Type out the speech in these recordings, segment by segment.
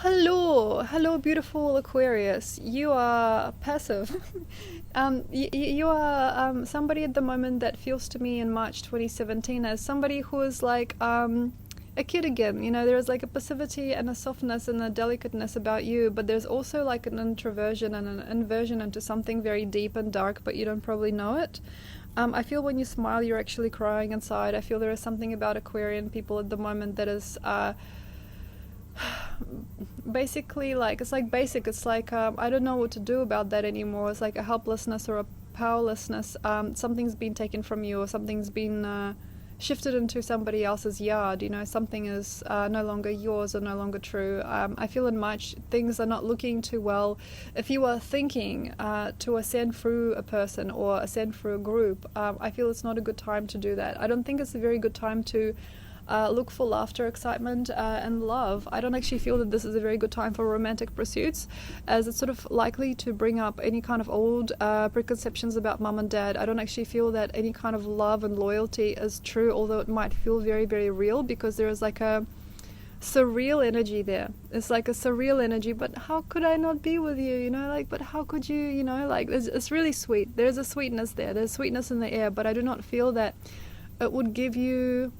Hello, beautiful Aquarius. You are passive. You are somebody at the moment that feels to me in March 2017 as somebody who is like a kid again. You know, there is like a passivity and a softness and a delicateness about you, but there's also like an introversion and an inversion into something very deep and dark, but you don't probably know it. I feel when you smile, you're actually crying inside. I feel there is something about Aquarian people at the moment that is basically like it's like basic. It's like I don't know what to do about that anymore. It's like a helplessness or a powerlessness. Something's been taken from you, or something's been shifted into somebody else's yard. You know, something is no longer yours or no longer true. I feel in March things are not looking too well. If you are thinking to ascend through a person or ascend through a group, I feel it's not a good time to do that. I don't think it's a very good time to look for laughter, excitement, and love. I don't actually feel that this is a very good time for romantic pursuits, as it's sort of likely to bring up any kind of old preconceptions about mum and dad. I don't actually feel that any kind of love and loyalty is true, although it might feel very, very real, because there is like a surreal energy there. It's like a surreal energy, but how could I not be with you, you know, like, but how could you, you know, like, it's really sweet. There's a sweetness there, there's sweetness in the air, but I do not feel that it would give you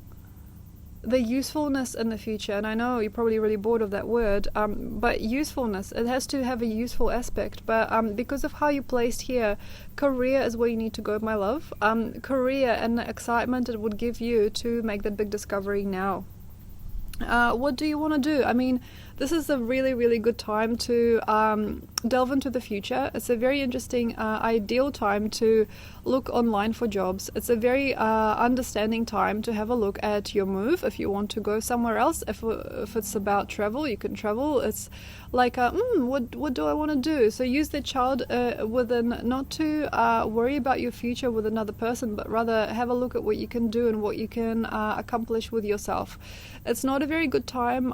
the usefulness in the future. And I know you're probably really bored of that word, but usefulness, it has to have a useful aspect. But because of how you placed here, career is where you need to go, my love. Career and the excitement it would give you to make that big discovery now. What do you want to do? I mean, this is a really, really good time to delve into the future. It's a very interesting, ideal time to look online for jobs. It's a very understanding time to have a look at your move. If you want to go somewhere else, if it's about travel, you can travel. It's like, what do I want to do? So use the child within, not to worry about your future with another person, but rather have a look at what you can do and what you can accomplish with yourself. It's not a very good time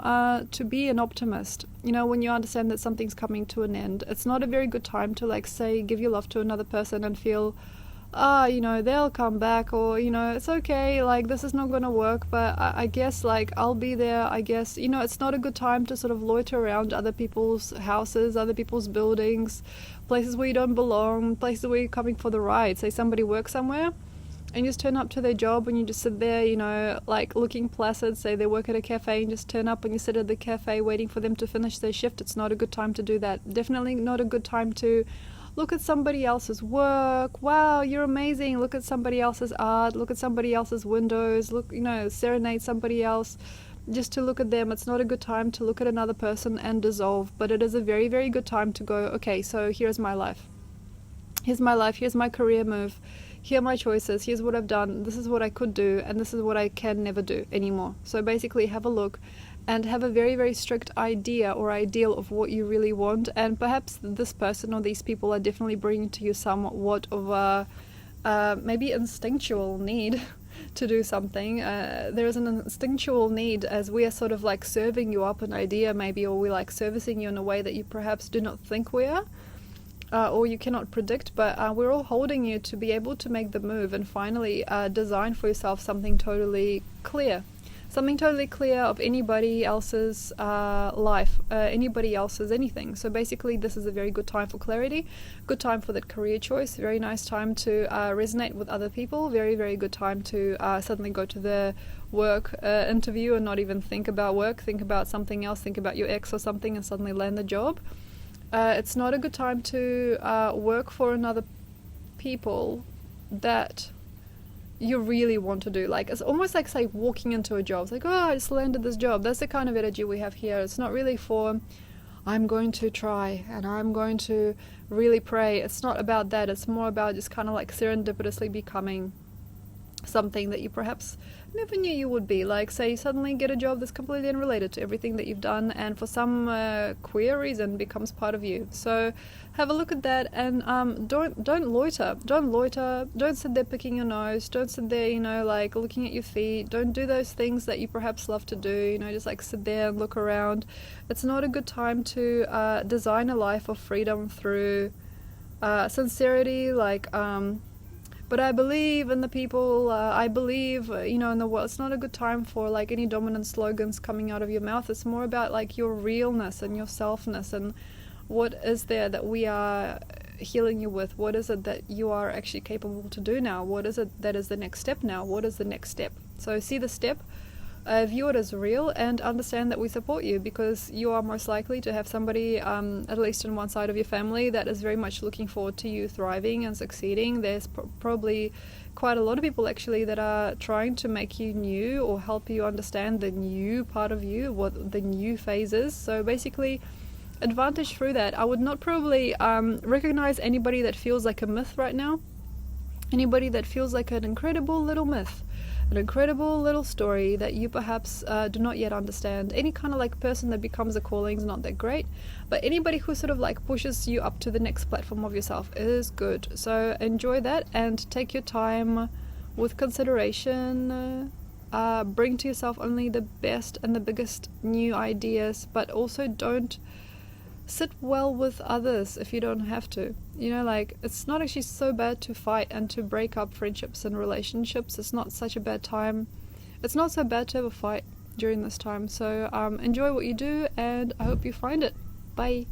to be an optimist. You know, when you understand that something's coming to an end, it's not a very good time to, like, say, give your love to another person and feel, you know, they'll come back, or, you know, it's okay, like, this is not going to work, but I guess, like, I'll be there, I guess. You know, it's not a good time to sort of loiter around other people's houses, other people's buildings, places where you don't belong, places where you're coming for the ride. Say somebody works somewhere, and you just turn up to their job and you just sit there, you know, like looking placid. Say they work at a cafe, and just turn up and you sit at the cafe waiting for them to finish their shift. It's not a good time to do that. Definitely not a good time to look at somebody else's work. Wow, you're amazing. Look at somebody else's art. Look at somebody else's windows. Look, you know, serenade somebody else. Just to look at them. It's not a good time to look at another person and dissolve. But it is a very, very good time to go, okay, so here's my life. Here's my life. Here's my career move. Here are my choices, here's what I've done, this is what I could do, and this is what I can never do anymore. So basically have a look and have a very, very strict idea or ideal of what you really want, and perhaps this person or these people are definitely bringing to you somewhat of a maybe instinctual need to do something. There is an instinctual need, as we are sort of like serving you up an idea maybe, or we're like servicing you in a way that you perhaps do not think we are. Or you cannot predict, but we're all holding you to be able to make the move and finally design for yourself something totally clear. Something totally clear of anybody else's life, anybody else's anything. So basically this is a very good time for clarity, good time for that career choice, very nice time to resonate with other people, very, very good time to suddenly go to the work interview and not even think about work, think about something else, think about your ex or something, and suddenly land the job. It's not a good time to work for another people that you really want to do. Like, it's almost like, say, walking into a job. It's like, oh, I just landed this job. That's the kind of energy we have here. It's not really for, I'm going to try and I'm going to really pray. It's not about that. It's more about just kind of like serendipitously becoming something that you perhaps never knew you would be. Like, say you suddenly get a job that's completely unrelated to everything that you've done, and for some queer reason becomes part of you. So have a look at that, and don't loiter, don't sit there picking your nose, don't sit there, you know, like looking at your feet, don't do those things that you perhaps love to do, you know, just like sit there and look around. It's not a good time to design a life of freedom through sincerity, like But I believe in the people, I believe, in the world. It's not a good time for like any dominant slogans coming out of your mouth. It's more about like your realness and your selfness, and what is there that we are healing you with. What is it that you are actually capable to do now? What is it that is the next step now? What is the next step? So see the step, view it as real, and understand that we support you, because you are most likely to have somebody, at least on one side of your family, that is very much looking forward to you thriving and succeeding. There's probably quite a lot of people actually that are trying to make you new or help you understand the new part of you, what the new phase is. So basically, advantage through that. I would not probably recognize anybody that feels like a myth right now. Anybody that feels like an incredible little myth, an incredible little story that you perhaps do not yet understand. Any kind of like person that becomes a calling is not that great, but anybody who sort of like pushes you up to the next platform of yourself is good. So enjoy that and take your time with consideration. Bring to yourself only the best and the biggest new ideas, but also don't sit well with others if you don't have to. Like, it's not actually so bad to fight and to break up friendships and relationships. It's not such a bad time. It's not so bad to have a fight during this time. So enjoy what you do, and I hope you find it. Bye.